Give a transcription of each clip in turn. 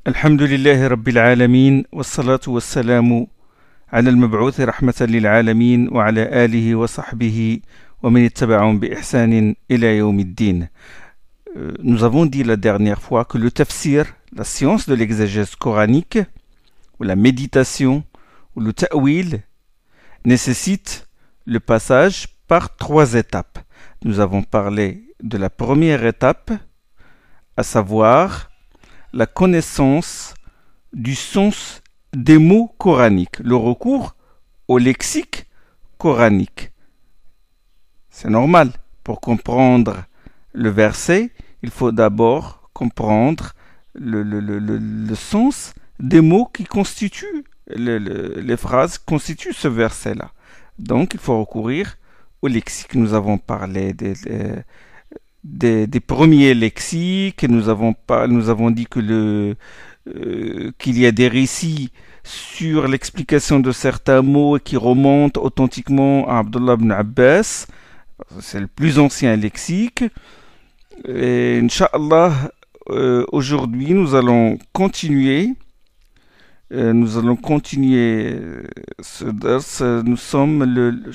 الحمد لله رب العالمين والصلاة والسلام على المبعوث رحمة للعالمين وعلى آله وصحبه ومن اتبعهم بإحسان إلى يوم الدين. Nous avons dit la dernière fois que le tafsir, la science de l'exégèse coranique, ou la méditation, ou le ta'wil, nécessite le passage par 3 étapes. Nous avons parlé de la première étape, à savoir la connaissance du sens des mots coraniques, le recours au lexique coranique. C'est normal, pour comprendre le verset, il faut d'abord comprendre le sens des mots qui constituent les phrases qui constituent ce verset-là. Donc, il faut recourir au lexique. Nous avons parlé des premiers lexiques, nous avons dit que qu'il y a des récits sur l'explication de certains mots qui remontent authentiquement à Abdullah ibn Abbas. C'est le plus ancien lexique. Et Inch'Allah, aujourd'hui, nous allons continuer ce dars. Nous sommes,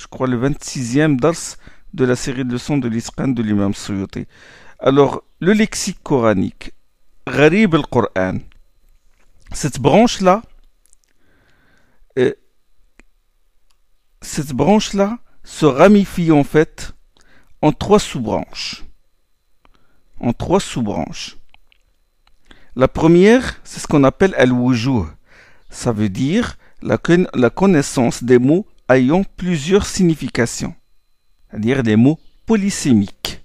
je crois, le 26e dars de la série de leçons de l'Itqan de l'imam Suyuti. Alors, le lexique coranique, Gharib al-Qur'an, cette branche-là se ramifie en fait en 3 sous-branches. La première, c'est ce qu'on appelle al-wujuh. Ça veut dire la connaissance des mots ayant plusieurs significations, c'est-à-dire des mots polysémiques.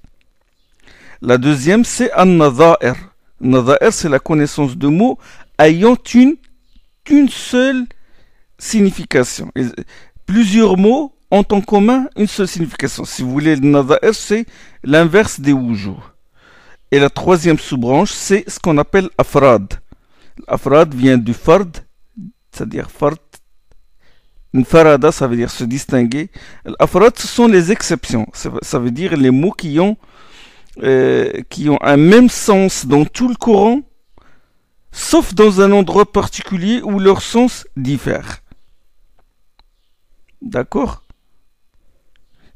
La deuxième, c'est an-nadha'ir. Nadha'ir, c'est la connaissance de mots ayant une seule signification. Plusieurs mots ont en commun une seule signification. Si vous voulez, le nadha'ir, c'est l'inverse des wujuh. Et la troisième sous-branche, c'est ce qu'on appelle afrad. Afrad vient du fard, c'est-à-dire fard. Une farada, ça veut dire se distinguer. L'afrad, ce sont les exceptions. Ça veut dire les mots qui ont un même sens dans tout le Coran, sauf dans un endroit particulier où leur sens diffère. D'accord?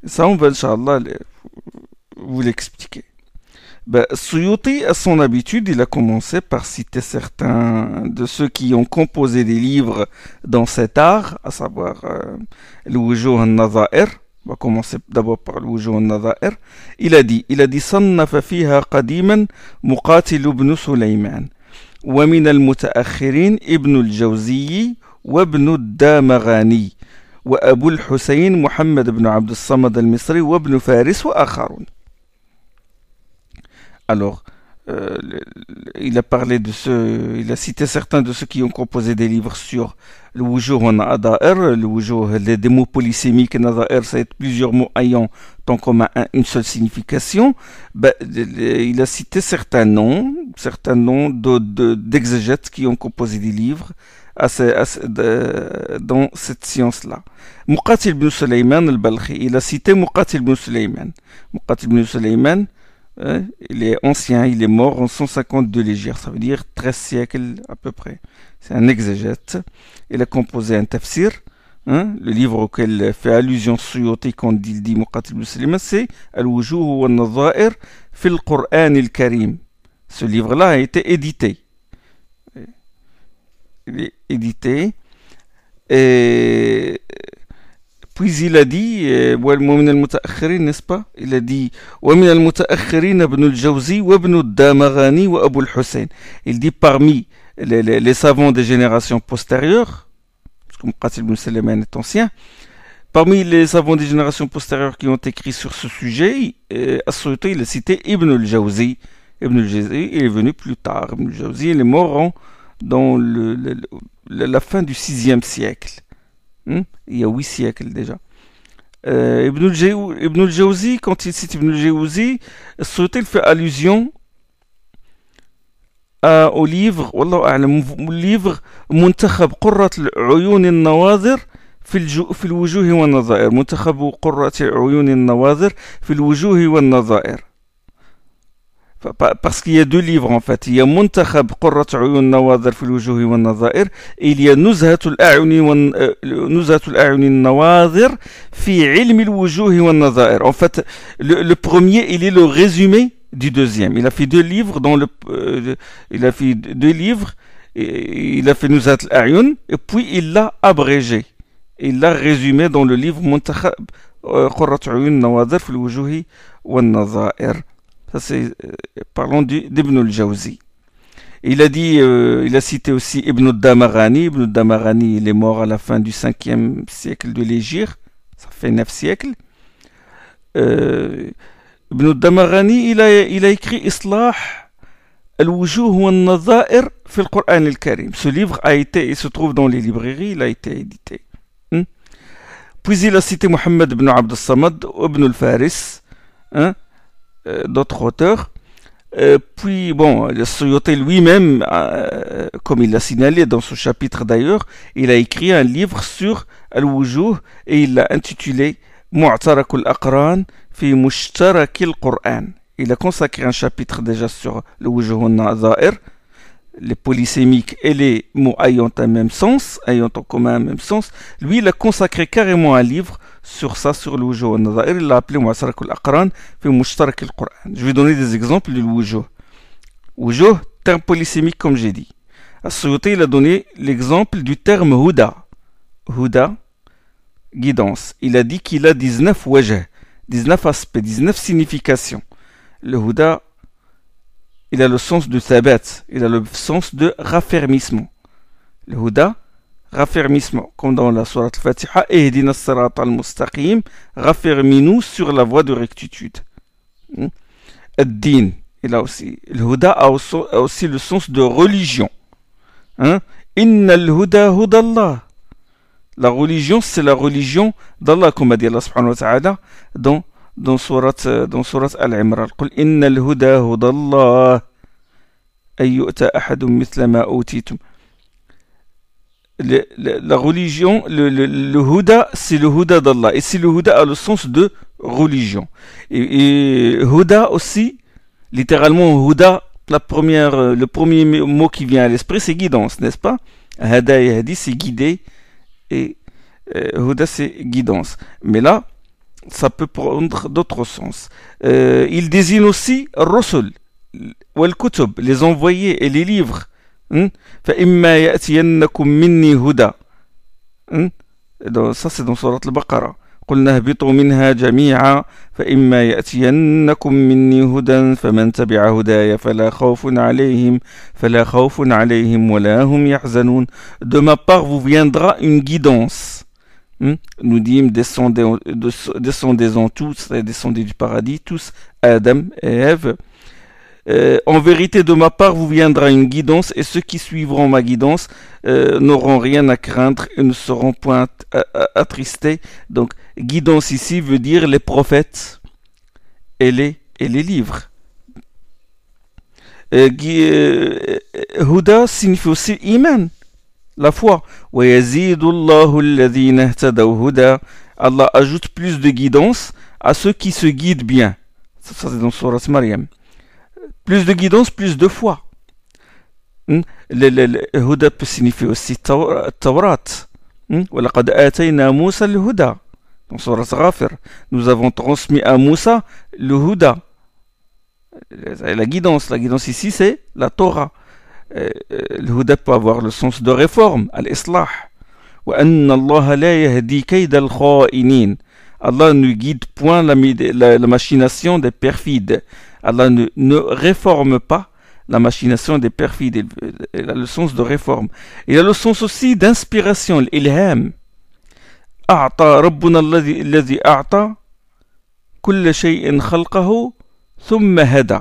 Ça, on va, Inch'Allah, vous l'expliquer. Suyuti, à son habitude, il a commencé par citer certains de ceux qui ont composé des livres dans cet art, à savoir le Wujuh al-Nadha'ir. On va commencer d'abord par le Wujuh al-Nadha'ir. Il a dit صنف فيها قديما مقاتل بن سليمان ومن المتأخرين ابن الجوزي وابن الدامغاني وأبو الحسين محمد بن عبد الصمد المصري وابن فارس وآخرون. Alors, il a cité certains de ceux qui ont composé des livres sur le wujuh al-nadha'ir, le wujuh, des mots polysémiques, nadha'ir, c'est plusieurs mots ayant en commun une seule signification. Il a cité certains noms d'exégètes qui ont composé des livres dans cette science-là. Muqatil ibn Sulayman al-Balkhi, il a cité Muqatil ibn Sulayman. Muqatil ibn Sulayman, il est ancien, il est mort en 152 l'Hégire, ça veut dire 13 siècles à peu près. C'est un exégète. Il a composé un tafsir, le livre auquel fait allusion Suyuti quand il dit Muqatil ibn Sulayman, c'est Al-Wujuh wa al-Nadha'ir fi al-Qur'an al-Karim. Ce livre-là a été édité. Il est édité. Et puis il a dit, n'est-ce pas? Il a dit, il dit parmi les savants des générations postérieures, parce que Muqatil ibn Sulayman est ancien, parmi les savants des générations postérieures qui ont écrit sur ce sujet, As-Suyuti, il a cité Ibn al-Jawzi. Ibn al-Jawzi, il est venu plus tard. Ibn al-Jawzi, il est mort dans la fin du 6e siècle. Il y a 8 siècles déjà. Ibn al-Jawzi, quand il cite Ibn al-Jawzi, il fait allusion au livre Muntakhab Qurrat al-Uyun al-Nawazir في الوجوه والنظائر. منتخب قرة عيون النواظر في الوجوه والنظائر. Parce qu'il y a deux livres en fait. Il y a Muntakhab Qurrat Uyun Nawadhir fil Wujuhi wan Nadha'ir et il y a Nuzhatul A'yuni Nawadhir fi Ilm al-Wujuhi wan Nadha'ir. En fait, le premier, il est le résumé du deuxième. Il a fait deux livres il a fait deux livres et il a fait Nuzhatul A'yun et puis il l'a abrégé. Il l'a résumé dans le livre Muntakhab Qurrat Uyun Nawadhir fil Wujuhi wan Nadha'ir. Ça c'est parlons d'Ibn al-Jawzi. Il a dit, il a cité aussi Ibn al-Damarani. Ibn al-Damarani, il est mort à la fin du 5e siècle de l'Hégire. Ça fait 9 siècles. Ibn al-Damarani, il a écrit Islah al-Wujuh wa al-Nadha'ir fi al-Qur'an al-Karim. Ce livre il se trouve dans les librairies, il a été édité. Puis il a cité Mohammed ibn Abd al-Samad, Ibn al-Faris, d'autres auteurs. Puis bon, le Suyuti lui-même, comme il l'a signalé dans ce chapitre d'ailleurs, il a écrit un livre sur Al-Wujuh et il l'a intitulé Mu'tarak al-Aqran fi Mushtarak al-Qur'an. Il a consacré un chapitre déjà sur le Wujuh al-Nadha'ir, les polysémiques et les mots ayant un même sens, ayant en commun un même sens. Lui, il a consacré carrément un livre sur ça, sur le Wujuh al-Nadha'ir. Il l'a appelé Mu'tarak al-Aqran fi Mushtarak al-Qur'an. Je vais donner des exemples du Wujuh. Wujuh, terme polysémique comme j'ai dit. As-Suyuti, il a donné l'exemple du terme Huda. Huda, guidance. Il a dit qu'il a 19 wajh, 19 aspects, 19 significations. Le Huda, il a le sens de thabat, il a le sens de raffermissement. Le Huda, raffermissement, comme dans la sourate Al-Fatiha, Ihdina as-sirat al-mustaqim, raffermis-nous sur la voie de rectitude. Ad-din, il a aussi, le Huda a aussi le sens de religion. Inna al-huda hudallah. La religion, c'est la religion d'Allah, comme a dit Allah subhanahu wa ta'ala dans surat Al-Imran. Qul inna al-huda hudallah ay yu'ta ahadun mithla ma utitum. La religion, le huda, c'est le huda d'Allah. Et c'est le huda a le sens de religion. Et huda aussi, littéralement huda, le premier mot qui vient à l'esprit, c'est guidance, n'est-ce pas? Hada et hadi, c'est guider. Et huda, c'est guidance. Mais là, ça peut prendre d'autres sens. Il désigne aussi Rusul, wal-Kutub, les envoyés et les livres. فإما يأتينكم مني هدى. Ça c'est dans Surat Al-Baqarah. قلنا اهبطوا منها جميعا فإما يأتينكم مني هدى فمن تبع هداي فلا خوف عليهم ولا هم يحزنون. De ma part vous viendra une guidance. Nous dîmes descendez-en tous, descendez du paradis, tous, Adam et Ève. En vérité, de ma part, vous viendra une guidance, et ceux qui suivront ma guidance n'auront rien à craindre et ne seront point attristés. Donc, guidance ici veut dire les prophètes et les livres. Huda signifie aussi iman, la foi. Allah ajoute plus de guidance à ceux qui se guident bien. Ça c'est dans Surat Maryam. Plus de guidance, plus de foi. Huda peut signifier aussi Tawrat. وَلَقَدْ آتَيْنَا مُوسَى الْهُدَى. Dans Surat Ghafir, nous avons transmis à Moussa le Huda. La guidance ici c'est la Torah. Le Huda peut avoir le sens de réforme, al-Islah. وَأَنَّ اللَّهَ لَا يَهْدِي كَيْدَ الْخَائِنِينَ. Allah ne guide point la machination des perfides. Allah ne réforme pas la machination des perfides. Il a le sens de réforme. Il a le sens aussi d'inspiration, l'ilham. أعطى ربنا الذي أعطى كل شيء خلقه ثم هدى.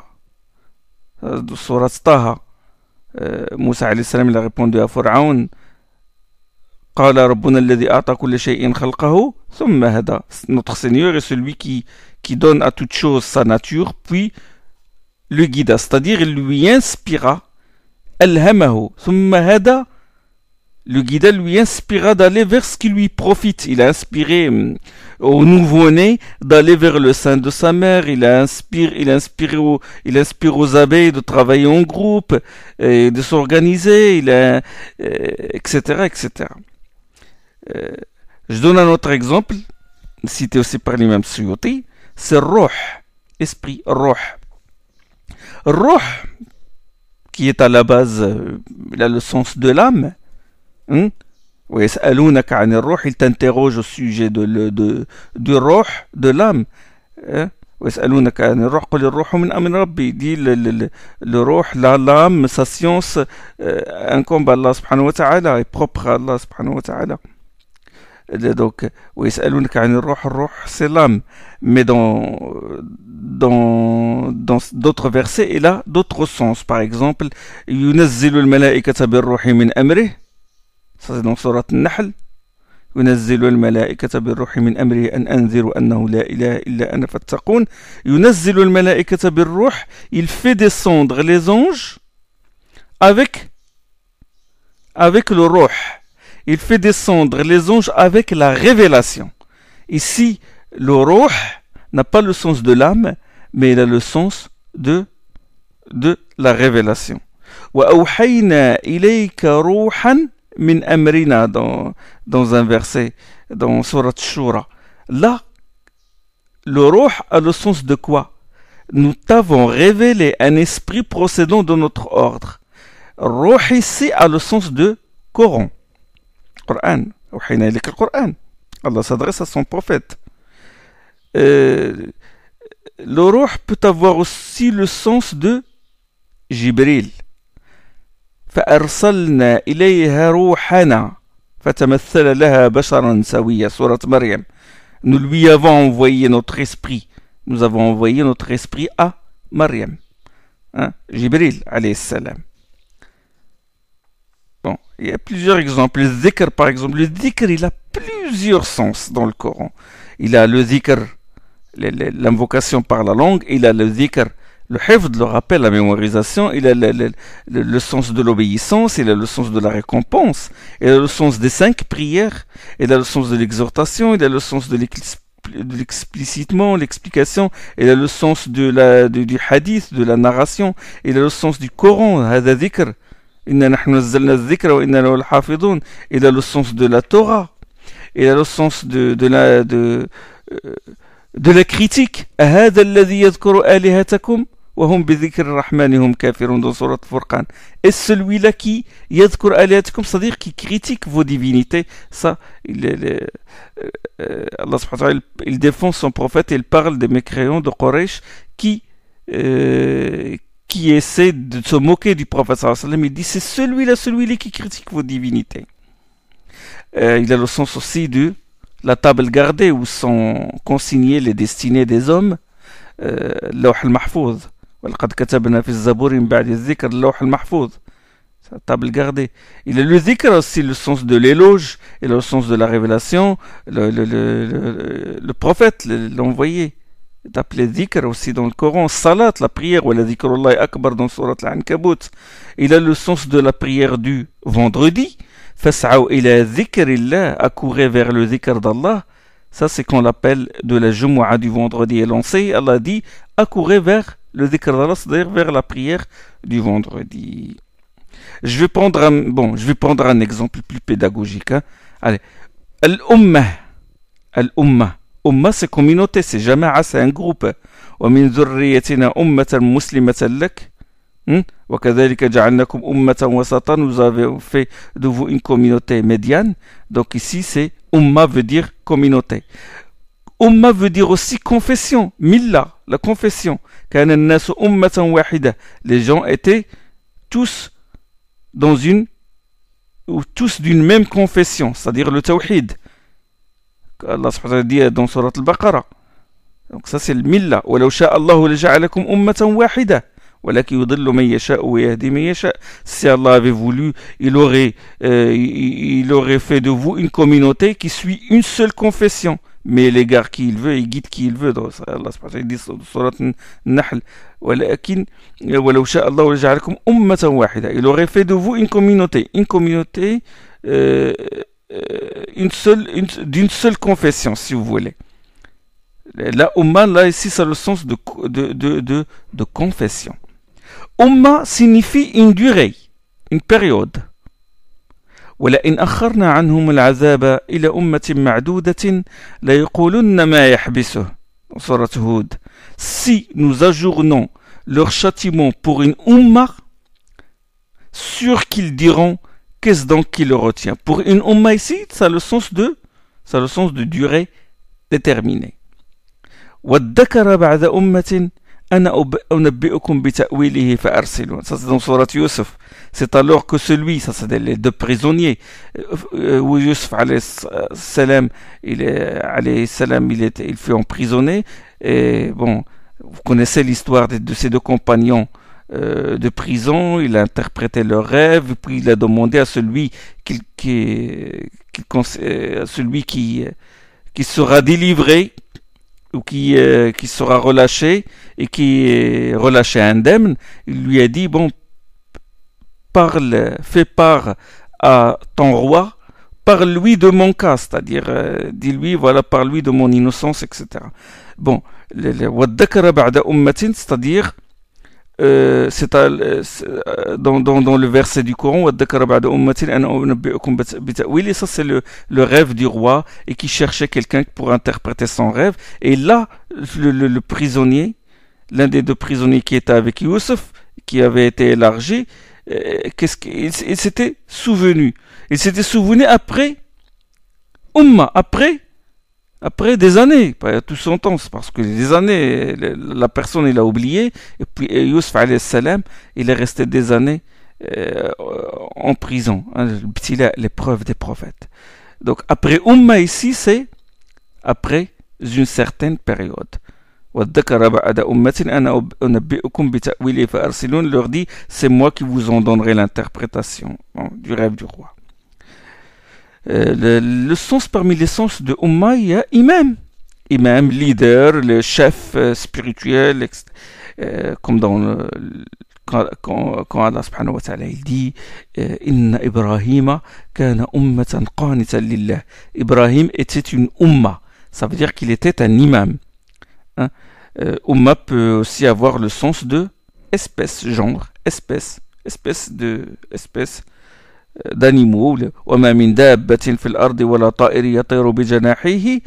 Surat Taha. Moussa alayhi salam il a répondu à Pharaon. قال ربنا الذي أعطى كل شيء خلقه ثم هدى. Notre Seigneur est celui qui donne à toute chose sa nature, puis le guida, c'est-à-dire il lui inspira, alhamahu, thumma hada, le guida lui inspira d'aller vers ce qui lui profite. Il a inspiré au nouveau-né d'aller vers le sein de sa mère. Il inspire aux abeilles de travailler en groupe, et de s'organiser, etc., etc. Je donne un autre exemple, cité aussi par l'imam Suyuti, c'est Ruh, esprit, Ruh. Ruh, qui est à la base, il a le sens de l'âme. Il t'interroge au sujet du Ruh, de l'âme. Il dit le Ruh, l'âme, sa science incombe à Allah subhanahu wa ta'ala, est propre à Allah subhanahu wa ta'ala. Donc, c'est l'âme. Mais dans d'autres versets, il a d'autres sens. Par exemple, ينزل الملائكة بالروح من أمره. Ça c'est dans Surat An-Nahl. ينزل الملائكة بالروح من أمره أن أنذروا أنه لا إله إلا أنا فاتقون. ينزل الملائكة بالروح. Il fait descendre les anges avec le Ruh. Il fait descendre les anges avec la révélation. Ici, le Ruh n'a pas le sens de l'âme, mais il a le sens de la révélation. وَأَوْحَيْنَا إِلَيْكَ رُوحًا مِنْ أَمْرِنَا dans un verset, dans Surat Shura. Là, le Ruh a le sens de quoi? Nous t'avons révélé un esprit procédant de notre ordre. Ruh ici a le sens de Coran. Coran. أوحينا إليك القرآن. Allah s'adresse à son prophète. Le Ruh peut avoir aussi le sens de Jibril. فأرسلنا إليها روحنا فتمثل لها بشرا سويا. Sourate Maryam. Nous lui avons envoyé notre esprit. Nous avons envoyé notre esprit à Maryam. Jibril alayhi salam. Bon, il y a plusieurs exemples. Le dhikr, par exemple. Le dhikr, il a plusieurs sens dans le Coran. Il a le dhikr, l'invocation par la langue. Il a le dhikr, le hifd, le rappel, la mémorisation. Il a le sens de l'obéissance. Il a le sens de la récompense. Il a le sens des 5 prières. Il a le sens de l'exhortation. Il a le sens de l'explicitement, l'explication. Il a le sens du hadith, de la narration. Il a le sens du Coran. Hada dhikr. Il a le sens de la Torah. Il a le sens de la critique. Dans Surat Furqan. Et celui-là qui c'est-à-dire qui critique vos divinités. Ça, Allah subhanahu wa ta'ala, il défend son prophète et il parle des mécréants de Quraysh qui essaie de se moquer du prophète sallallahu alayhi wa sallam. Il dit c'est celui-là qui critique vos divinités. Il a le sens aussi de la table gardée où sont consignées les destinées des hommes. Lawh al-Mahfouz. وَلَقَدْ كَتَبْنَا فِي الزَّبُورِ مِنْ بَعْدِ الذِّكْرِ اللَّوْحَ الْمَحْفُوظ. La table gardée. Il a le dhikr aussi, le sens de l'éloge, et le sens de la révélation. Le prophète, l'envoyé, est appelé dhikr aussi dans le Coran. Salat, la prière, ou la dhikrullahi akbar dans Surat Al-Ankabut. Il a le sens de la prière du vendredi. Fas'aw ila dhikrillah, accourez vers le dhikr d'Allah. Ça, c'est qu'on l'appelle de la Jumu'ah du vendredi est lancé. Allah dit accourez vers le dhikr d'Allah, c'est-à-dire vers la prière du vendredi. Je vais prendre un exemple plus pédagogique. Allez, Al-Ummah. Al-Ummah. Ummah, c'est communauté, c'est jama'a, c'est un groupe. وَمِنْ ذُرِّيَّتِنَا أُمَّةً مُسْلِمَةً لَكَ. وَكَذَلِكَ جَعَلْنَاكُمْ أُمَّةً وَسَطًا. Nous avons fait de vous une communauté médiane. Donc ici, c'est Ummah veut dire communauté. Ummah veut dire aussi confession. Milla, la confession. كَانَ النَّاسُ أُمَّةً وَاحِدَةً. Les gens étaient tous d'une même confession, c'est-à-dire le tawhid. Allah subhanahu wa ta'ala dit dans Surat Al-Baqarah. Donc ça c'est le milla. وَلَوْ شَاءَ اللَّهُ لَجَعَلَكُمْ أُمَّةً وَاحِدَةً وَلَكِنْ يُضِلُّ مَن يَشَاءُ وَيَهْدِي مَن يَشَاءُ. Si Allah avait voulu, il aurait fait de vous une communauté qui suit une seule confession. Mais il égare qui il veut, il guide qui il veut. Donc, Allah subhanahu wa ta'ala dit dans Surat An-Nahl. ولكن ولو شاء الله لجعلكم أمة واحدة. Il aurait fait de vous une communauté euh, d'une seule confession, si vous voulez. La Ummah, là, ici, ça a le sens de confession. Ummah signifie une durée, une période. ولئن أخرنا عنهم العذاب إلى أمة معدودة ليقولن ما يحبسه. Surat Hud. Si nous ajournons leur châtiment pour une Ummah, sûr qu'ils diront qu'est-ce donc qui le retient. Pour une Ummah ici, ça a le sens de durée déterminée. وَالذَّكَرَ بَعْدَ أُمَّةٍ أَنَا أُنَبِّئُكُمْ بِتَأْوِيلِهِ فَأَرْسِلُونَ. Ça c'est dans Surat Yusuf. C'est alors que celui, ça c'est les deux prisonniers, où Yusuf alayhi salam, il fut emprisonné. Et bon, vous connaissez l'histoire de ces deux compagnons de prison. Il a interprété leurs rêves, puis il a demandé à celui qui sera délivré ou qui sera relâché et qui est relâché indemne. Il lui a dit, bon, fais part à ton roi, parle-lui de mon cas, c'est-à-dire dis-lui, voilà, parle-lui de mon innocence, etc. Bon, c'est-à-dire dans le verset du Coran, ça c'est le rêve du roi et qui cherchait quelqu'un pour interpréter son rêve. Et là, le prisonnier, l'un des deux prisonniers qui était avec Youssef, qui avait été élargi, il s'était souvenu. Il s'était souvenu après Ummah, après des années, pas tout son temps, parce que des années, la personne il a oublié, et puis Youssef alayhi salam, il est resté des années en prison, l'épreuve des prophètes. Donc après Ummah ici, c'est après une certaine période. Leur dit, c'est moi qui vous en donnerai l'interprétation du rêve du roi. Le sens parmi les sens de Ummah, il y a imam, leader, le chef spirituel, comme dans quand Allah subhanahu wa ta'ala il dit Inna Ibrahima kana ummatan qanitan lillah. Ibrahim était une Ummah, ça veut dire qu'il était un imam. Ummah peut aussi avoir le sens de espèce, genre, espèce d'animaux. وَمَا مِنْ دَابَّةٍ فِي الْأَرْضِ وَلَا طَائِرٍ يَطِيرُ بِجَنَاحِهِ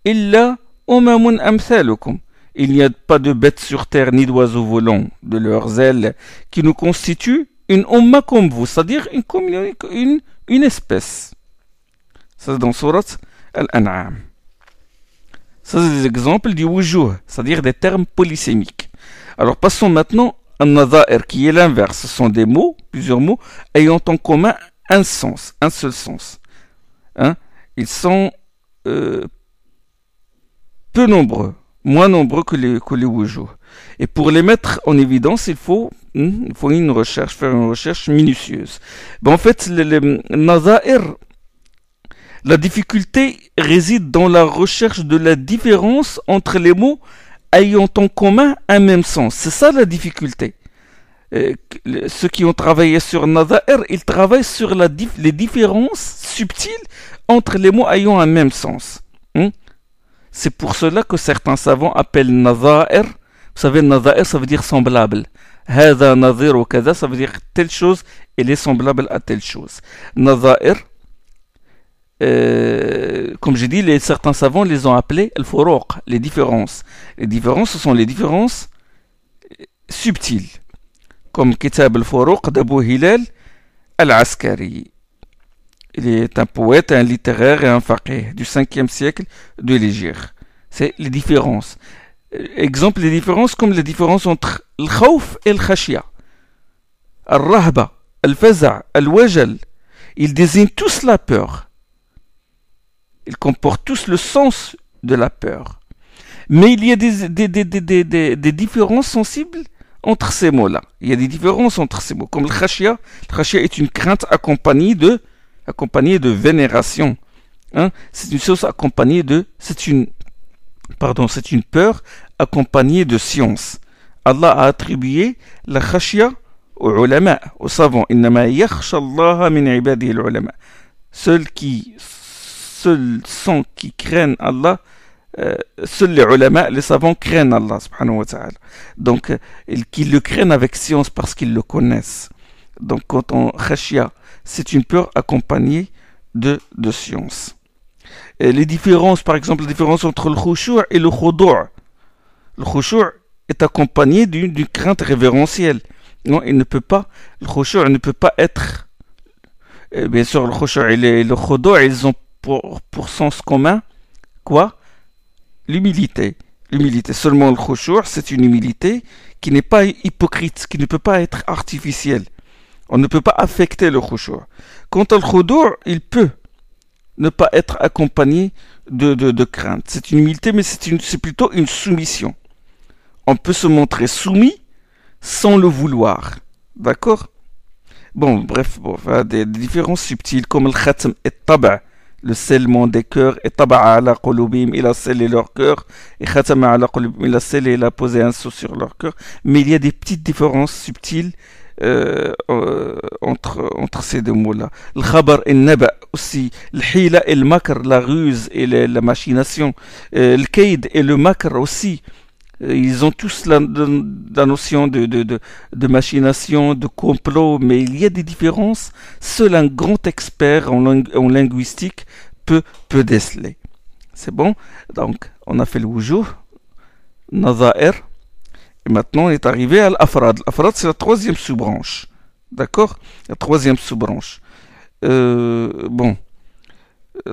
إِلَّا أُمَمٌ أَمْثَالُكُمْ. Il n'y a pas de bêtes sur terre ni d'oiseaux volants de leurs ailes qui nous constituent une Ummah comme vous, c'est-à-dire une espèce. Ça c'est dans Surat Al-An'am. Ça c'est des exemples du wujuh, c'est-à-dire des termes polysémiques. Alors passons maintenant à Nadha'ir, qui est l'inverse. Ce sont des mots, plusieurs mots, ayant en commun un sens, un seul sens. Ils sont peu nombreux, moins nombreux que les wujuh. Et pour les mettre en évidence, il faut faire une recherche minutieuse. En fait, les Nadha'ir, la difficulté réside dans la recherche de la différence entre les mots ayant en commun un même sens. C'est ça la difficulté. Ceux qui ont travaillé sur Nadha'ir, ils travaillent sur les différences subtiles entre les mots ayant un même sens. C'est pour cela que certains savants appellent Nadha'ir. Vous savez, Nadha'ir, ça veut dire semblable. Hada nadhir ou kada, ça veut dire telle chose, elle est semblable à telle chose. Nadha'ir, comme j'ai dit, certains savants les ont appelés al-furuq, les différences. Les différences, ce sont les différences subtiles. Comme Kitab al-Furuq d'Abu Hilal al-Askari. Il est un poète, un littéraire et un faqih du 5e siècle de l'Hégire. C'est les différences. Exemple, les différences comme les différences entre al-khawf et al-khashya. Al-rahba, al-faza', al-wajal. Ils désignent tous la peur. Ils comportent tous le sens de la peur. Mais il y a des différences sensibles entre ces mots-là. Il y a des différences entre ces mots. Comme le khashya. Le khashya est une crainte accompagnée de vénération. C'est une chose accompagnée de... C'est une peur accompagnée de science. Allah a attribué la khashya aux ulama, aux savants. Innama yakhsha Allah min ibadihi al-ulama. Seuls sont qui craignent Allah, seuls les ulama, les savants craignent Allah subhanahu wa ta'ala. Donc, qu'ils le craignent avec science parce qu'ils le connaissent. Donc, quand on khashia, c'est une peur accompagnée de science. Et les différences, par exemple, la différence entre le khushu' et le khudu'. Le khushu' est accompagné d'une crainte révérentielle. Non, il ne peut pas, le khushu' ne peut pas être, bien sûr, le khushu' et le khudu', ils ont pour sens commun, quoi? L'humilité. L'humilité. Seulement le khushu', c'est une humilité qui n'est pas hypocrite, qui ne peut pas être artificielle. On ne peut pas affecter le khushu'. Quant au khudu', il peut ne pas être accompagné de crainte. C'est une humilité, mais c'est plutôt une soumission. On peut se montrer soumis sans le vouloir. D'accord? Bon, bref, des différences subtiles comme le khatm et taba', le scellement des cœurs, et taba'a ala qulubihim, il a scellé leur cœur, et khatama ala qulubihim, il a scellé, il a posé un sceau sur leur cœur. Mais il y a des petites différences subtiles entre ces deux mots-là. Le khabar et le naba aussi, le hila et le makr, la ruse et la machination, le kaid et le makr aussi. Ils ont tous la notion de machination, de complot, mais il y a des différences. Seul un grand expert en linguistique peut déceler. C'est bon? Donc, on a fait le wujuh, nazair, et maintenant on est arrivé à l'afrad. L'afrad, c'est la troisième sous-branche. D'accord? La troisième sous-branche.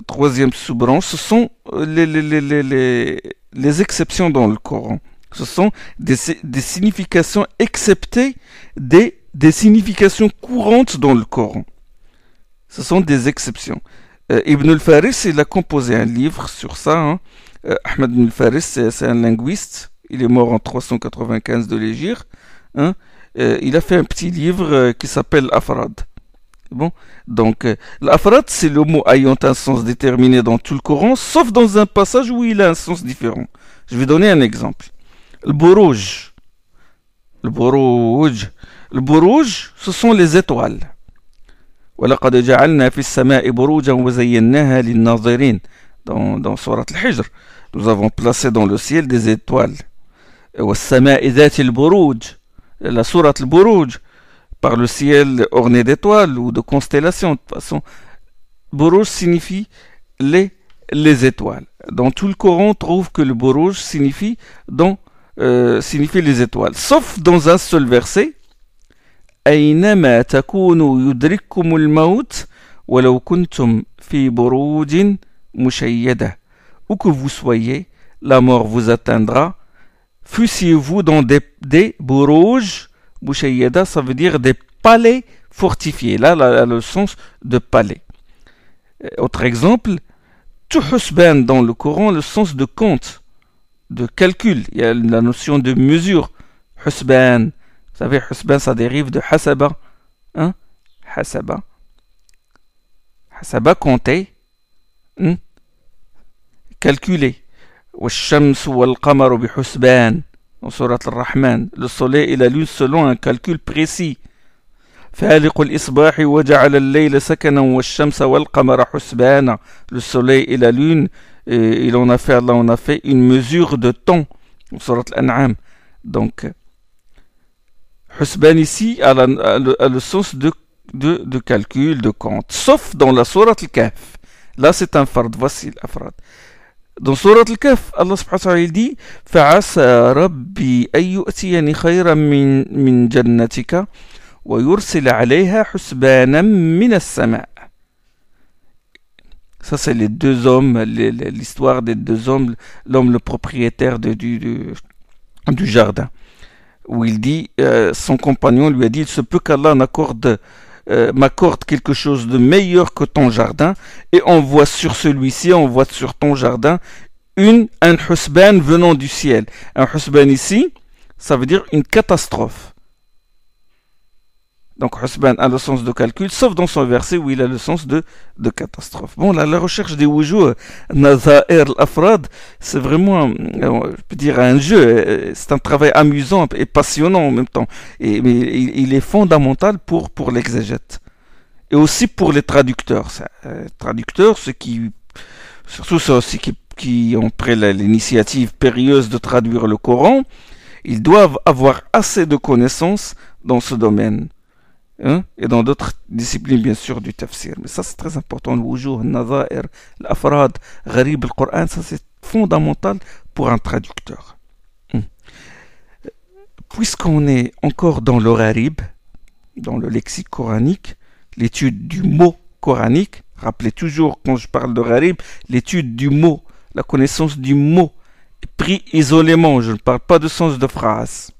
Troisième sous-branche, ce sont les exceptions dans le Coran. Ce sont des significations exceptées des significations courantes dans le Coran. Ce sont des exceptions. Ibn al-Faris, il a composé un livre sur ça. Hein. Ahmed ibn al-Faris, c'est un linguiste. Il est mort en 395 de l'Hégire. Hein. Il a fait un petit livre qui s'appelle Afrad. Bon, donc l'afrad, c'est le mot ayant un sens déterminé dans tout le Coran, sauf dans un passage où il a un sens différent. Je vais donner un exemple. Le buruj. Le buruj, ce sont les étoiles. وَلَقَدْ جَعَلْنَا فِي السَّمَاءِ بُرُوجًا وَزَيَّنَّاهَا لِلنَّاظِرِينَ. Dans Surat al-Hijr, nous avons placé dans le ciel des étoiles. وَالسَّمَاءِ ذَاتِ الْبُرُوجِ. La Surat al-Buruj, par le ciel orné d'étoiles ou de constellations. De toute façon, buruj signifie les étoiles. Dans tout le Coran, on trouve que le buruj signifie les étoiles. Sauf dans un seul verset. أينما تكونوا يدرككم الموت ولو كنتم في بروج مشيدة. Où que vous soyez, la mort vous atteindra. Fussiez-vous dans des buruj Mouchayyada, ça veut dire des palais fortifiés. Là, le sens de palais. Autre exemple, tuhusban dans le Coran, le sens de compte, de calcul. Il y a la notion de mesure. Husban. Vous savez, husban, ça dérive de hasaba. Hein? Hasaba. Hasaba, compter. Hein? Calculer. والشمس والقمر بحسبان. Dans Surat al-Rahman, le soleil et la lune selon un calcul précis. فالق الإصباح وجعل الليل سكنا والشمس والقمر حسبانا. Le soleil et la lune, Allah en a fait une mesure de temps. Dans Surat al-An'am. Donc, Husban ici a le sens de calcul, de compte. Sauf dans la Surat al-Kahf. Là, c'est un fard. Voici l'afrad. Dans Surat al-Kahf, Allah subhanahu wa ta'ala dit فَعَسَى رَبِّي أَن يُؤْتِيَنِ خَيْرًا مِنْ جَنَّتِكَ وَيُرْسِلَ عَلَيْهَا حُسْبَانًا مِنَ السَّمَاءِ. Ça, c'est les deux hommes, l'histoire des deux hommes, l'homme le propriétaire du jardin. Où il dit, son compagnon lui a dit, il se peut qu'Allah m'accorde quelque chose de meilleur que ton jardin, et on voit sur celui-ci, on voit sur ton jardin un husban venant du ciel. Un husban ici, ça veut dire une catastrophe. Donc husban a le sens de calcul, sauf dans son verset où il a le sens de catastrophe. Bon, la recherche des wujuh, nazair, l'afrad, c'est vraiment, je peux dire, un jeu. C'est un travail amusant et passionnant en même temps. Mais il est fondamental pour l'exégète. et aussi pour les traducteurs. Traducteurs, surtout ceux aussi qui ont pris l'initiative périlleuse de traduire le Coran, ils doivent avoir assez de connaissances dans ce domaine. Hein? Et dans d'autres disciplines, bien sûr, du tafsir. Mais ça, c'est très important. Le wujuh, le nazair, l'afrad, gharib, le Coran, ça, c'est fondamental pour un traducteur. Puisqu'on est encore dans le gharib, dans le lexique coranique, l'étude du mot coranique, rappelez toujours, quand je parle de gharib, l'étude du mot, la connaissance du mot, pris isolément, je ne parle pas de sens de phrase.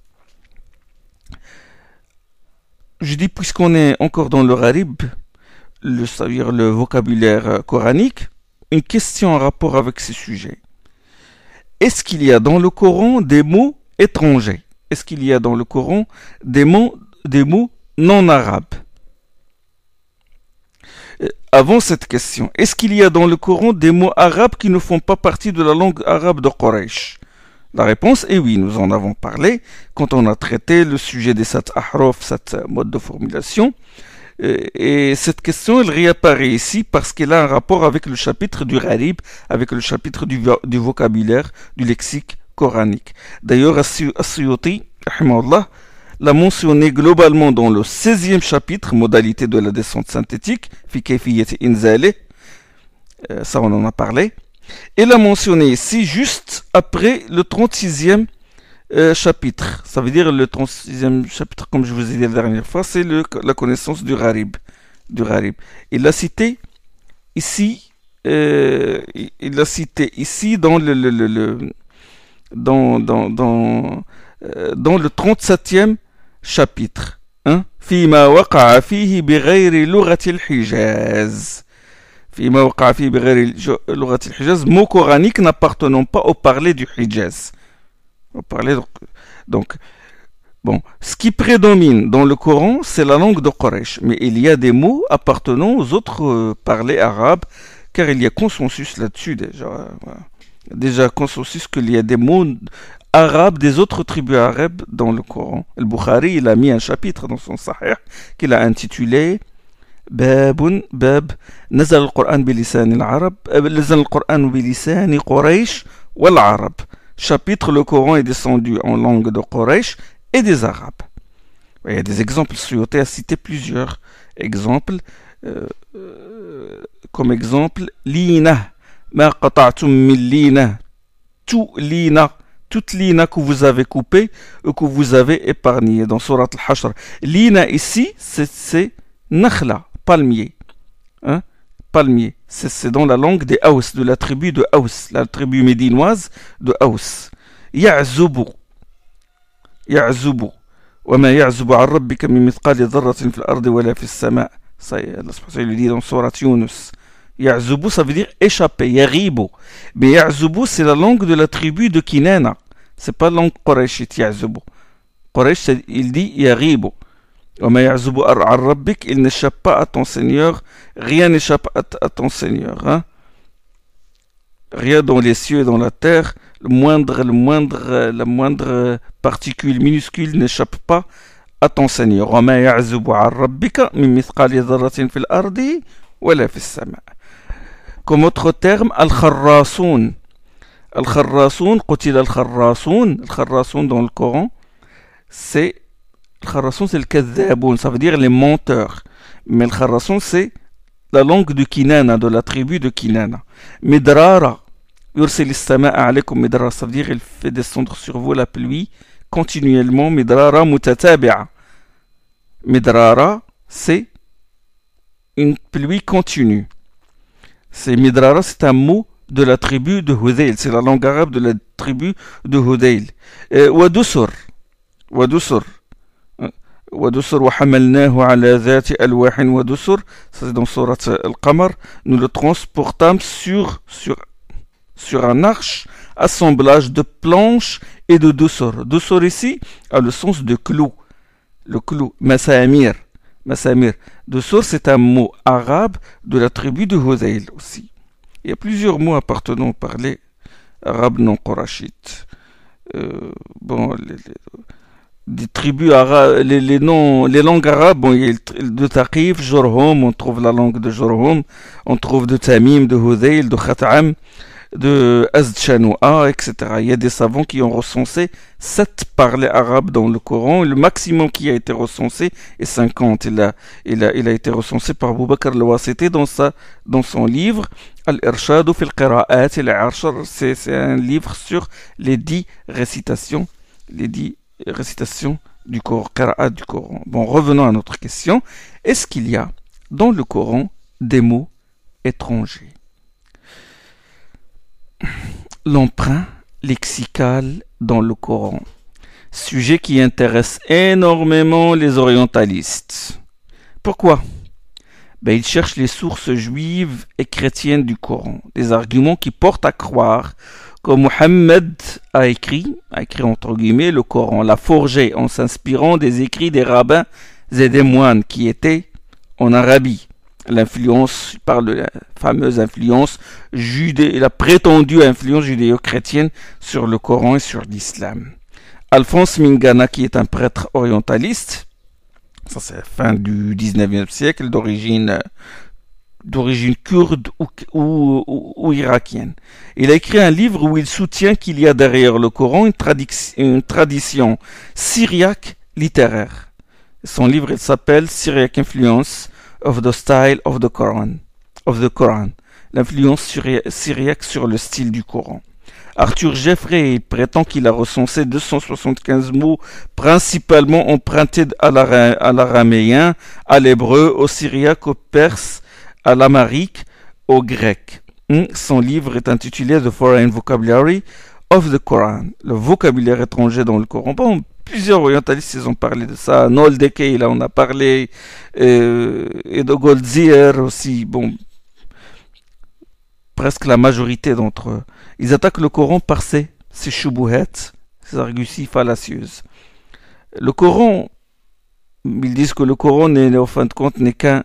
Je dis, puisqu'on est encore dans le gharib, c'est-à-dire le vocabulaire coranique, une question en rapport avec ce sujet. Est-ce qu'il y a dans le Coran des mots étrangers? Est-ce qu'il y a dans le Coran des mots non arabes? Avant cette question, est-ce qu'il y a dans le Coran des mots arabes qui ne font pas partie de la langue arabe de Quraysh? La réponse est oui, nous en avons parlé quand on a traité le sujet des 7 ahraf, 7 modes de formulation. Et cette question, elle réapparaît ici parce qu'elle a un rapport avec le chapitre du gharib, avec le chapitre du vocabulaire, du lexique coranique. D'ailleurs, As-Suyuti, rahimahullah, l'a mentionné globalement dans le 16e chapitre, modalité de la descente synthétique, fi kayfiyyati inzalih, ça on en a parlé. Et l'a mentionné ici juste après le 36e chapitre. Ça veut dire le 36e chapitre, comme je vous ai dit la dernière fois, c'est la connaissance du gharib. Il l'a cité ici, dans le 37e chapitre. فيما وقع فيه بغير لغة الحجاز. Mot coranique n'appartenant pas au parler du Hijaz. Donc, bon, ce qui prédomine dans le Coran, c'est la langue de Quraysh. Mais il y a des mots appartenant aux autres parlers arabes, car il y a consensus là-dessus déjà. Déjà consensus qu'il y a des mots arabes des autres tribus arabes dans le Coran. Al-Bukhari, il a mis un chapitre dans son Sahih qu'il a intitulé باب نزل القرآن بلسان العرب نزل القرآن بلسان قريش والعرب. Chapitre, le Coran est descendu en langue de Quraysh et des Arabes. Il y a des exemples, Suyuti a cité plusieurs exemples, comme exemple lina, ma qata'tum min lina, tout lina, toute lina que vous avez coupée ou que vous avez épargnée dans Surat al-Hashr. Lina ici, c'est nakhla, palmier. Palmier. C'est dans la langue des Aws, de la tribu de Aws, la tribu médinoise de Aws. Ya'zubu. Ya'zubu. وما يعزب عن ربك من مثقال ذرة في الأرض ولا في السماء. Ça, Allah le dit dans Surat Yunus. Ya'zubu, ça veut dire échapper, yaghibu. Mais Ya'zubu, c'est la langue de la tribu de Kinana. C'est pas la langue Qurayshite, Ya'zubu. Quraysh, il dit yaghibu. وما يعزب عن ربك, il n'échappe pas à ton Seigneur, rien n'échappe à ton Seigneur. Hein? Rien dans les cieux et dans la terre, la moindre particule minuscule n'échappe pas à ton Seigneur. وما يعزب عن ربك من مثقال ذرة في الأرض ولا في السماء. Comme autre terme, al-kharrasoun. Al-kharrasoun, قتل al-kharrasoun. Al-kharrasoun dans le Coran, c'est Al-Kharrasoun, c'est le kadhaboun, ça veut dire les menteurs. Mais le Kharrasoun, c'est la langue de Kinana, de la tribu de Kinana. Midrara, yursil as-sama'a alaykum midrara, ça veut dire il fait descendre sur vous la pluie continuellement. Midrara mutatabi'a. Midrara, c'est une pluie continue. Midrara, c'est un mot de la tribu de Hudayl, c'est la langue arabe de la tribu de Hudayl. Wadusur. ودسر وحملناه على ذات ألواح ودسر, c'est dans Surat Al-Qamar, nous le transportâmes sur un arche, assemblage de planches et de dusur. Dusur ici a le sens de clou, le clou, masamir. Dusur, c'est un mot arabe de la tribu de Hudayl aussi. Il y a plusieurs mots appartenant au parler arabe non qurashite. des tribus arabes, les noms, les langues arabes, bon, il y a de Taqif, Jurhum, on trouve la langue de Jurhum, on trouve de Tamim, de Hudayl, de Khat'am, de Azd Shanoua, etc. Il y a des savants qui ont recensé 7 parlers arabes dans le Coran. Le maximum qui a été recensé est 50. Il a été recensé par Abu Bakr al-Wasiti dans son livre Al-Irshad fi al-Qira'at al-Arshar. C'est un livre sur les 10 récitations du Coran, Qira'at du Coran. Bon, revenons à notre question. Est-ce qu'il y a dans le Coran des mots étrangers? L'emprunt lexical dans le Coran, sujet qui intéresse énormément les orientalistes. Pourquoi? Ils cherchent les sources juives et chrétiennes du Coran, des arguments qui portent à croire que Mohammed a écrit entre guillemets le Coran, l'a forgé en s'inspirant des écrits des rabbins et des moines qui étaient en Arabie. L'influence, il parle de la fameuse influence la prétendue influence judéo-chrétienne sur le Coran et sur l'islam. Alphonse Mingana, qui est un prêtre orientaliste, ça c'est la fin du 19e siècle, d'origine kurde ou irakienne. Il a écrit un livre où il soutient qu'il y a derrière le Coran une tradition syriaque littéraire. Son livre il s'appelle Syriac Influence of the Style of the Quran, l'influence syriaque sur le style du Coran. Arthur Jeffrey prétend qu'il a recensé 275 mots principalement empruntés à l'araméen, à l'hébreu, au syriaque, au perse, à l'amharique, au grec. Son livre est intitulé The Foreign Vocabulary of the Quran, le vocabulaire étranger dans le Coran. Bon, plusieurs orientalistes ils ont parlé de ça. Noel Dekay, là on a parlé, et de Goldziher aussi. Bon, presque la majorité d'entre eux. Ils attaquent le Coran par ses shubuhat, ses arguties fallacieuses. Le Coran, ils disent que le Coran, au fin de compte, n'est qu'un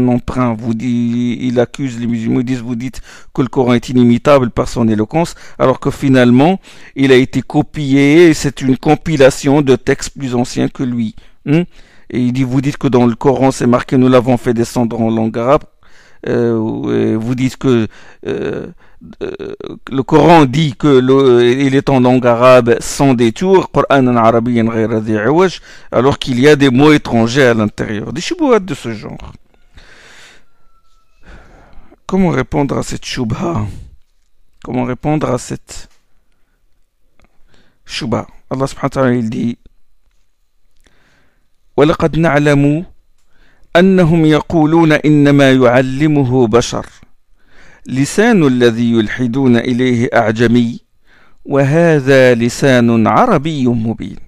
emprunt. Il accuse les musulmans, vous dites que le Coran est inimitable par son éloquence, alors que finalement, il a été copié, c'est une compilation de textes plus anciens que lui. Et vous dites que dans le Coran, c'est marqué, nous l'avons fait descendre en langue arabe. Vous dites que le Coran dit il est en langue arabe sans détour, alors qu'il y a des mots étrangers à l'intérieur, des shubuhat de ce genre. Comment répondre à cette shubha? Comment répondre à cette shubha? Allah subhanahu wa ta'ala il dit وَلَقَدْ نَعْلَمُ أنهم يقولون إنما يعلمه بشر لسان الذي يلحدون إليه أعجمي وهذا لسان عربي مبين.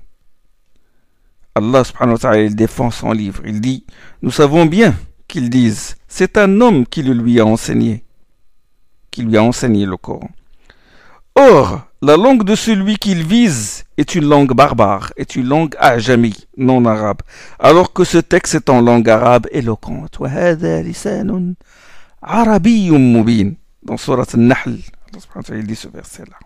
Allah subhanahu wa ta'ala il défend son livre. Il dit, nous savons bien qu'ils disent, c'est un homme qui le lui a enseigné, le Coran. Or, la langue de celui qu'il vise est une langue barbare, est une langue ajami, non arabe, alors que ce texte est en langue arabe éloquente. Dans Surat Al-Nahl, il dit ce verset-là.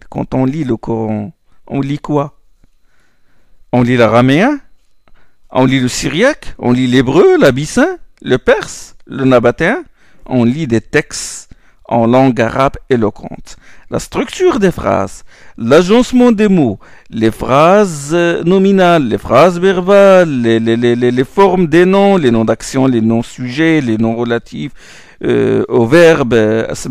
Quand on lit le Coran, on lit quoi? On lit l'araméen, on lit le syriaque, on lit l'hébreu, l'abyssin, le perse, le nabatéen. On lit des textes en langue arabe éloquente. La structure des phrases, l'agencement des mots, les phrases nominales, les phrases verbales, les formes des noms, les noms d'action, les noms sujets, les noms relatifs au verbe, ce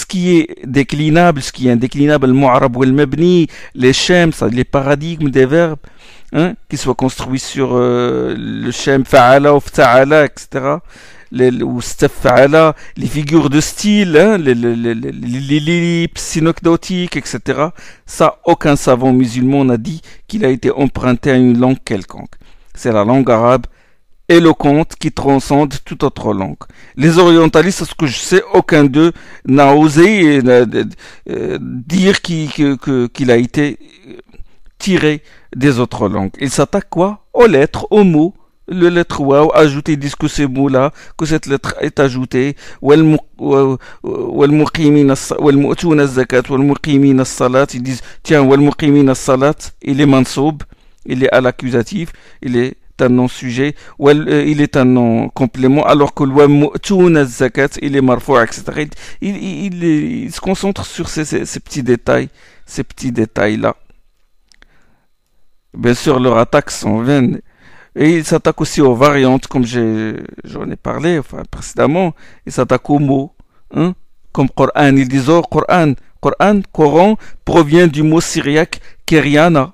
qui est déclinable, ce qui est indéclinable, le mu'arab ou le mabni, les shem, les paradigmes des verbes, qui soient construits sur le shem fa'ala ou fta'ala, etc. Ou staf'ala, les figures de style, l'ellipse synecdotique, etc. Ça, aucun savant musulman n'a dit qu'il a été emprunté à une langue quelconque. C'est la langue arabe éloquente qui transcende toute autre langue. Les orientalistes, à ce que je sais, aucun d'eux n'a osé dire qu'il a été tiré des autres langues. Ils s'attaquent quoi? Aux lettres, aux mots le lettre waw, ajouter, ils disent que ce mot-là, que cette lettre est ajoutée, والمقيمين والمؤتون الزكاة والمقيمين الصلاة, ils disent, tiens, والمقيمين الصلاة, il est mansoub, il est à l'accusatif, il est un nom-sujet, il est un nom complément, alors que والمؤتون الزكاة, il est marfou', etc. Il se concentre sur ces petits détails-là. Bien sûr, leur attaque sont vaines. Et ils s'attaquent aussi aux variantes, comme j'en ai parlé précédemment. Ils s'attaquent aux mots, hein, comme Coran. Ils disent oh, Coran provient du mot syriaque Keriana.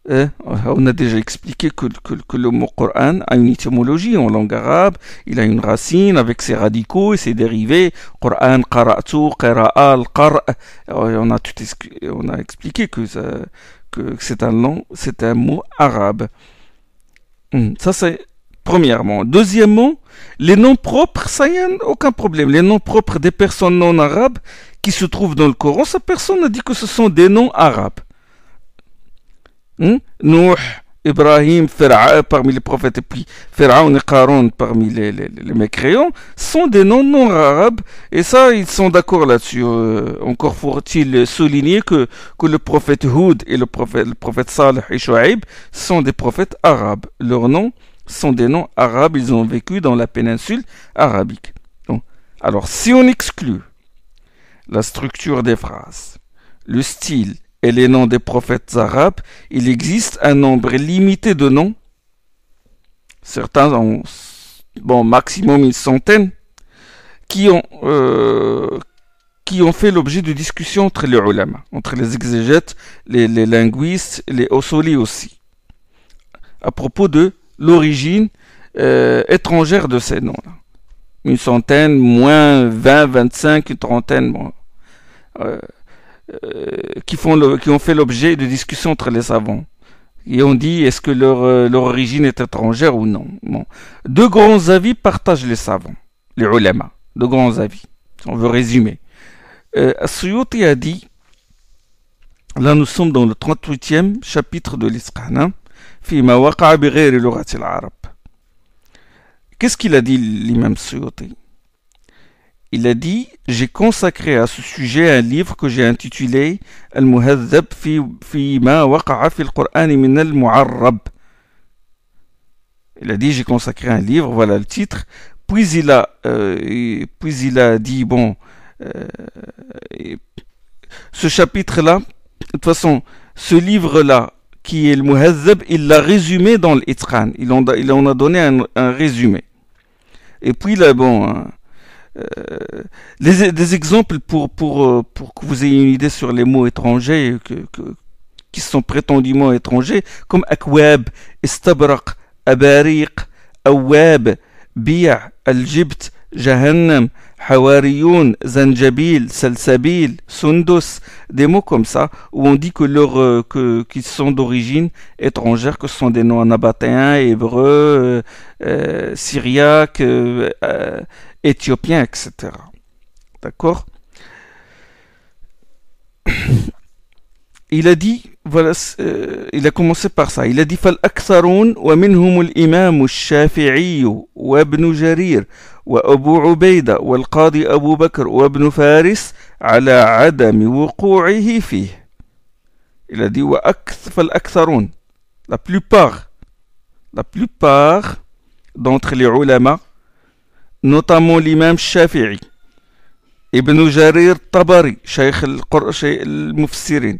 On a déjà expliqué que le mot Coran a une étymologie en langue arabe. Il a une racine avec ses radicaux et ses dérivés. Coran, Qara'tu, Qira'a, al-Qar'. On a expliqué que c'est un mot arabe. Ça, c'est premièrement. Deuxièmement, les noms propres, ça y a aucun problème. Les noms propres des personnes non arabes qui se trouvent dans le Coran, ça, personne n'a dit que ce sont des noms arabes. Nuh, Ibrahim, Pharaon, parmi les prophètes, et puis Pharaon et Qaroun parmi les mécréants, sont des noms non arabes, et ça, ils sont d'accord là-dessus. Encore faut-il souligner que le prophète Houd et le prophète Salih et Shu'aib sont des prophètes arabes. Leurs noms sont des noms arabes, ils ont vécu dans la péninsule arabique. Donc, alors, si on exclut la structure des phrases, le style, et les noms des prophètes arabes, il existe un nombre limité de noms. Certains ont, maximum une centaine, qui ont fait l'objet de discussions entre les ulama, entre les exégètes, les linguistes, les usulis aussi, à propos de l'origine étrangère de ces noms-là. Une centaine, moins 20, 25, une trentaine, qui ont fait l'objet de discussions entre les savants. Et on dit, est-ce que leur origine est étrangère ou non. Deux grands avis partagent les savants, les ulama. Deux grands avis. On veut résumer. As-Suyuti a dit, là nous sommes dans le 38e chapitre de l'Isqana, فيما وقع بغير لغة العرب. Qu'est-ce qu'il a dit l'imam Suyuti? Il a dit, j'ai consacré à ce sujet un livre que j'ai intitulé Al-Muhadhab fi ma waqa'a fi al-Qur'an min al-Mu'arrab. Il a dit, j'ai consacré un livre, voilà le titre. Puis il a dit, ce chapitre-là, de toute façon, ce livre-là, qui est le Muhadhab, il l'a résumé dans l'Itqan. Il en a donné un résumé. Et puis là, des exemples pour que vous ayez une idée sur les mots étrangers qui sont prétendument étrangers, comme akwab, istabraq, abariq, awab, bi'a, aljibt, jahannam, hawariyoun, zanjabil, salsabil, sundus, des mots comme ça, où on dit qu'ils sont d'origine étrangère, que ce sont des noms nabatéens, hébreux, syriaques, éthiopiens, etc. D'accord? Il a dit, voilà, il a commencé par ça. Il a dit فالأكثرون ومنهم الإمام الشافعي وابن جرير وأبو عبيدة والقاضي أبو بكر وابن فارس على عدم وقوعه فيه. Il a dit فالأكثرون, la plupart d'entre les ulama, notamment l'imam Shafi'i, Ibn Jarir Tabari, Shaykh al-Mufassirin,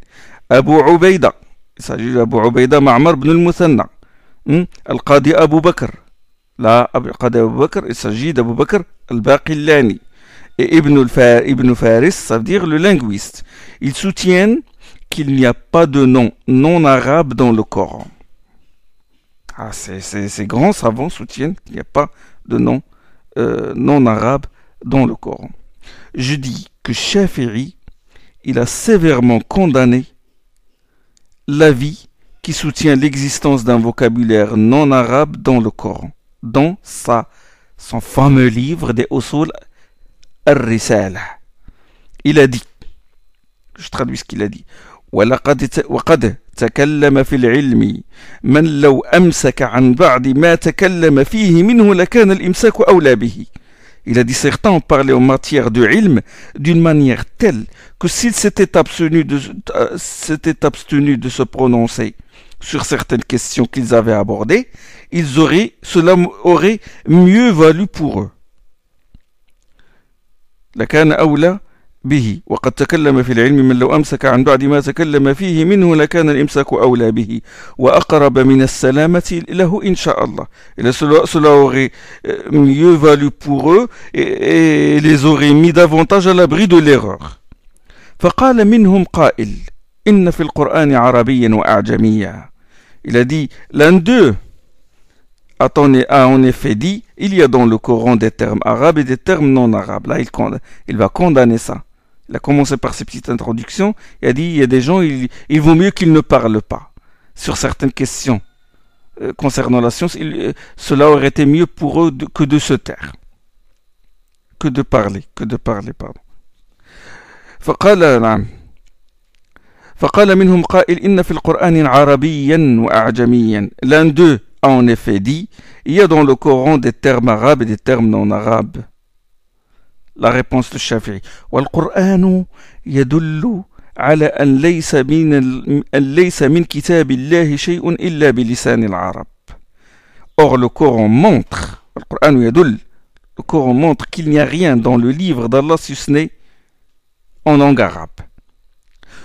Abu Ubaida, il s'agit d'Abu Ubaida Ma'mar ibn al-Muthanna, Al-Qadi Abu Bakr, là, Al-Qadi Abu Bakr, il s'agit d'Abu Bakr al-Baqillani, et Ibn Faris, ça veut dire le linguiste. Ils soutiennent qu'il n'y a pas de nom non arabe dans le Coran. Ces grands savants soutiennent qu'il n'y a pas de nom non arabe dans le Coran. Je dis que Shafi'i, il a sévèrement condamné l'avis qui soutient l'existence d'un vocabulaire non arabe dans le Coran, dans son fameux livre des Usul al-Risala. Il a dit, je traduis ce qu'il a dit, وَقَدْ تكلم في العلم من لو أمسك عن بعض ما تكلم فيه منه لكان الإمساك أولى به. Il a dit certains ont parlé en matière de ilm d'une manière telle que s'ils s'étaient abstenus de se prononcer sur certaines questions qu'ils avaient abordées, cela aurait mieux valu pour eux. لكان أولى به وقد تكلم في العلم من لو أمسك عن بعد ما تكلم فيه منه لكان الإمساك أولى به وأقرب من السلامة له إن شاء الله. Et cela aurait mieux valu pour eux et les aurait mis davantage à l'abri de l'erreur. فقال منهم قائل إن في القرآن عربيا وأعجميا. Il a dit, l'un d'eux a en effet dit, il y a dans le Coran des termes arabes et des termes non arabes. Là, il va condamner ça. Il a commencé par ses petites introductions. Il a dit, il y a des gens, il vaut mieux qu'ils ne parlent pas sur certaines questions concernant la science. Cela aurait été mieux pour eux que de se taire, que de parler, pardon. فقال منهم قائل إن في القرآن عربيا وأعجميا. L'un d'eux a en effet dit, il y a dans le Coran des termes arabes et des termes non arabes. La réponse de Shafi'i. والقرآن يدل على أن ليس من كتاب الله شيء إلا بلسان العرب. Or le Coran montre, le Coran montre qu'il n'y a rien dans le livre d'Allah si ce n'est en langue arabe.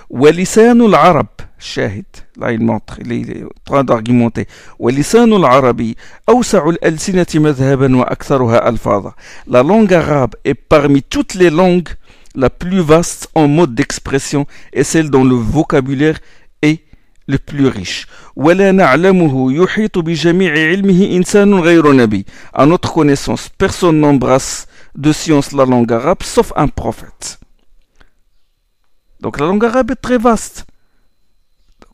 ولسان العرب شاهد. Là il montre, il est en train d'argumenter. ولسان العربي أوسع الألسنة مذهبا وأكثرها ألفاظا. La langue arabe est parmi toutes les langues la plus vaste en mode d'expression et celle dont le vocabulaire est le plus riche. ولا نعلمه يحيط بجميع علمه إنسان غير نبي. À notre connaissance, personne n'embrasse de science la langue arabe sauf un prophète. Donc la langue arabe est très vaste.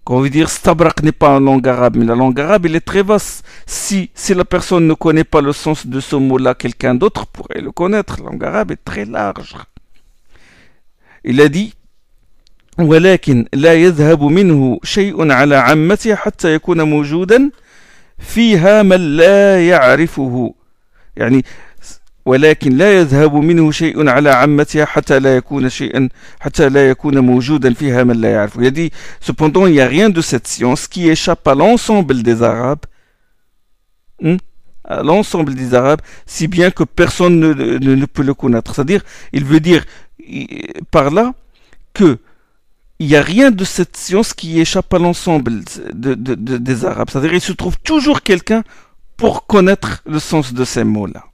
Quand on veut dire stabrak n'est pas en langue arabe, mais la langue arabe elle est très vaste. Si la personne ne connaît pas le sens de ce mot-là, quelqu'un d'autre pourrait le connaître. La langue arabe est très large. Il a dit ولكن لا يذهب منه شيء على عامته حتى يكون موجودا فيها من لا يعرفه. يعني ولكن لا يذهب منه شيء على عامتها حتى لا يكون موجودا فيها من لا يعرفه. Il a dit cependant il n'y a rien de cette science qui échappe à l'ensemble des Arabes, à l'ensemble des Arabes, si bien que personne ne peut le connaître. C'est-à-dire, il veut dire par là que il n'y a rien de cette science qui échappe à l'ensemble des Arabes. C'est-à-dire, il se trouve toujours quelqu'un pour connaître le sens de ces mots-là,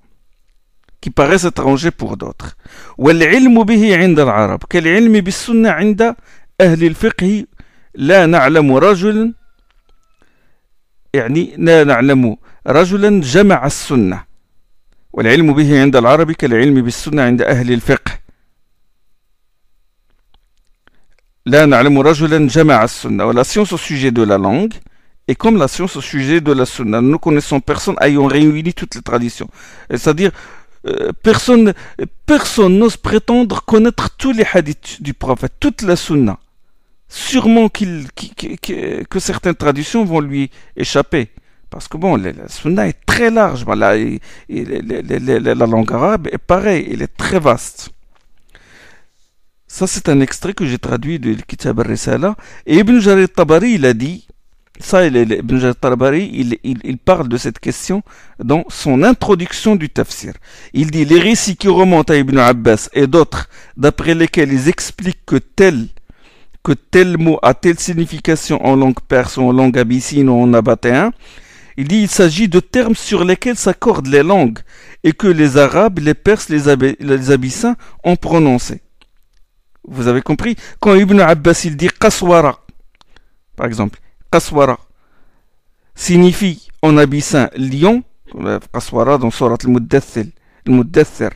qui paraissent étrangers pour d'autres. والعلم به عند العرب كالعلم بالسنة عند أهل الفقه لا نعلم رجلا جمع السنة. والعلم به عند العرب كالعلم بالسنة عند أهل الفقه لا نعلم رجلا جمع السنة. La science au sujet de la langue est comme la science au sujet de la sunna. Nous ne connaissons personne ayant réuni toutes les traditions. C'est-à-dire personne n'ose prétendre connaître tous les hadiths du prophète, toute la sunna. Sûrement que certaines traditions vont lui échapper. Parce que bon, la sunna est très large. La langue arabe est pareil, elle est très vaste. Ça, c'est un extrait que j'ai traduit de Kitab al-Risala. Et Ibn Jarir al-Tabari, il a dit, Ibn Jarir al-Tabari, il parle de cette question dans son introduction du tafsir. Il dit, les récits qui remontent à Ibn Abbas et d'autres, d'après lesquels ils expliquent que tel mot a telle signification en langue perse ou en langue abyssine ou en nabatéen, il dit, il s'agit de termes sur lesquels s'accordent les langues et que les Arabes, les Perses, les Abyssins ont prononcé. Vous avez compris? Quand Ibn Abbas il dit Qaswara, par exemple, Qaswara signifie en abyssin lion, Qaswara dans Surat al-Muddathir,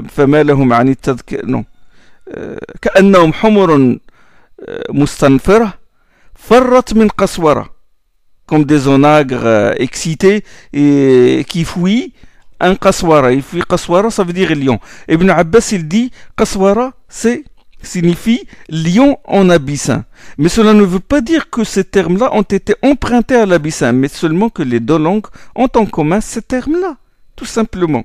فما لهم عن التذكير non كأنهم حمر مستنفرة فرت من قسورة, comme des onagres excités et qui fuient un qaswara. Il fuit qaswara, ça veut dire lion. Ibn Abbas il dit qaswara c'est signifie lion en abyssin. Mais cela ne veut pas dire que ces termes-là ont été empruntés à l'abyssin, mais seulement que les deux langues ont en commun ces termes-là, tout simplement.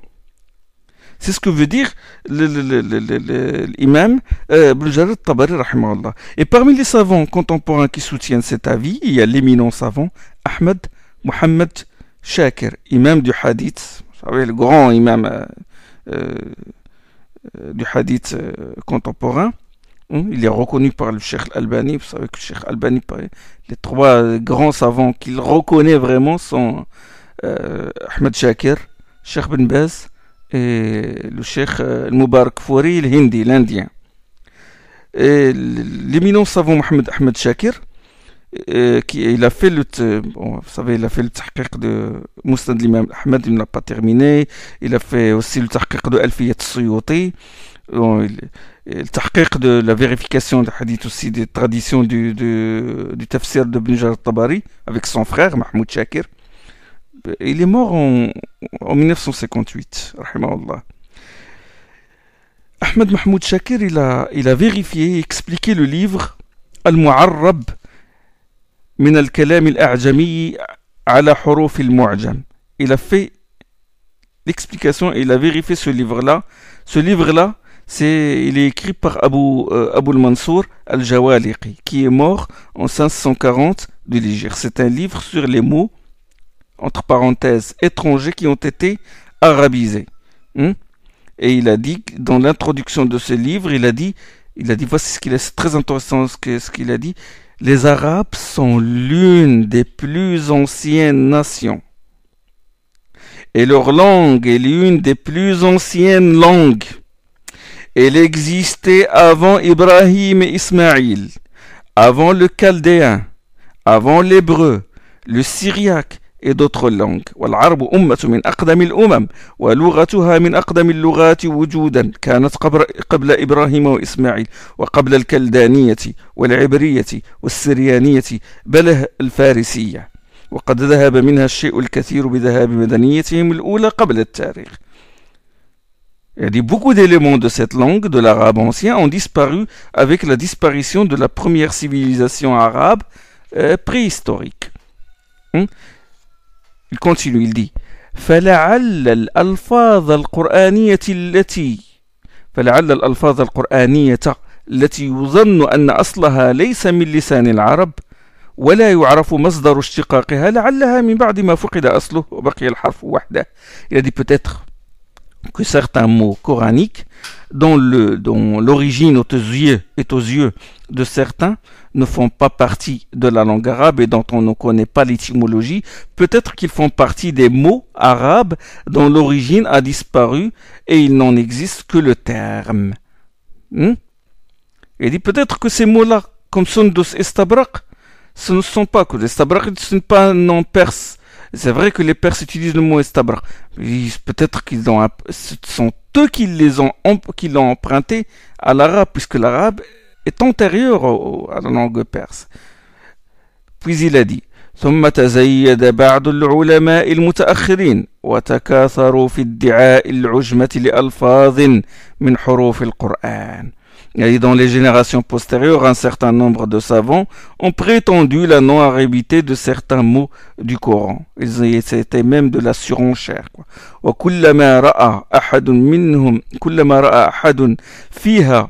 C'est ce que veut dire l'imam Ibn Jarir al-Tabari, rahimahullah. Et parmi les savants contemporains qui soutiennent cet avis, il y a l'éminent savant Ahmed Mohammed Shakir, imam du hadith, vous savez, le grand imam du hadith contemporain. Il est reconnu par le Cheikh Al-Albani. Vous savez que le Cheikh Al-Albani, les trois grands savants qu'il reconnaît vraiment sont Ahmed Shakir, Cheikh Ben Baz et le Cheikh Al-Mubarak Fouri, l'Hindi, l'Indien. Et l'éminent savant Mohamed Ahmed Shakir, il a fait vous savez, il a fait le tahqiq de Musnad l'imam Ahmed, il n'a pas terminé. Il a fait aussi le tahqiq de Alfiyat Suyuti, le tahqiq de la vérification des hadiths aussi, des traditions du tafsir de Ibn Jarir al-Tabari avec son frère Mahmoud Shakir. Il est mort en 1958, rahimahullah. Ahmed Mahmoud Shakir, il a vérifié et expliqué le livre Al-Mu'arrab min al-kalam al-a'jami ala huruf al-mu'jam. Il a fait l'explication et il a vérifié ce livre-là. Ce livre-là, il est écrit par Abu al-Mansour al-Jawaliqi, qui est mort en 540 de l'Hégire. C'est un livre sur les mots, entre parenthèses, étrangers qui ont été arabisés. Et il a dit, dans l'introduction de ce livre, il a dit, voici ce qu'il a, c'est très intéressant ce qu'il a dit: les Arabes sont l'une des plus anciennes nations. Et leur langue est l'une des plus anciennes langues. Elle existait avant Ibrahim et Ismaïl, avant le chaldéen, avant l'hébreu, le syriaque et d'autres langues. والعرب أمة من أقدم الأمم ولغتها من أقدم اللغات وجودا كانت قبل إبراهيم وإسماعيل وقبل الكلدانية والعبرية والسريانية بل الفارسية وقد ذهب منها الشيء الكثير بذهاب مدنيتهم الأولى قبل التاريخ. Il dit beaucoup d'éléments de cette langue, de l'arabe ancien, ont disparu avec la disparition de la première civilisation arabe préhistorique. Il continue, il dit: فلعل الألفاظ القرآنية التي يظن أن أصلها ليس من لسان العرب ولا يعرف مصدر اشتقاقها لعلها من بعد ما فقد أصله وبقي الحرف وحده. Il a dit peut-être que certains mots coraniques dont l'origine est aux yeux de certains ne font pas partie de la langue arabe et dont on ne connaît pas l'étymologie. Peut-être qu'ils font partie des mots arabes dont l'origine a disparu et il n'en existe que le terme. Il dit peut-être que ces mots-là, comme Sundus et Stabrak, ce ne sont pas que les Stabrak, ce n'est pas un nom perse. C'est vrai que les Perses utilisent le mot Estabrak. Peut-être qu'ils ce sont eux qui l'ont emprunté à l'arabe, puisque l'arabe est antérieur à la langue perse. Puis il a dit: ثم تزيد بعض العلماء المتأخرين وتكاثروا في ادعاء العجمة لألفاظ من حروف القرآن. Et dans les générations postérieures, un certain nombre de savants ont prétendu la non-arabité de certains mots du Coran. C'était même de la surenchère. وكلما رأى أحد فيها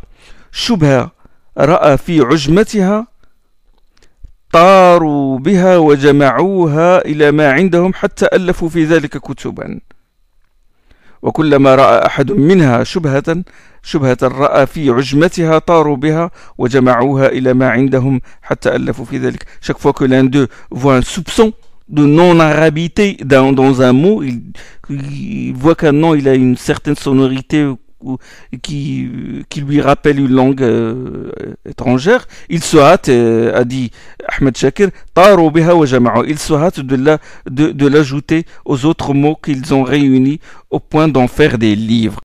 شبهة رأى في عجمتها طاروا بها وجمعوها إلى ما عندهم حتى ألفوا في ذلك كتبا. وكلما رأى أحد منها شبهة رأى في عجمتها طاروا بها وجمعوها إلى ما عندهم حتى ألفوا في ذلك. Chaque fois que l'un d'eux voit un soupçon de non-arabité dans un mot, il voit qu'un nom il a une certaine sonorité qui lui rappelle une langue étrangère, il se hâte, a dit Ahmed Shakir, طاروا بها وجمعوا, il se hâte de l'ajouter aux autres mots qu'ils ont réunis au point d'en faire des livres.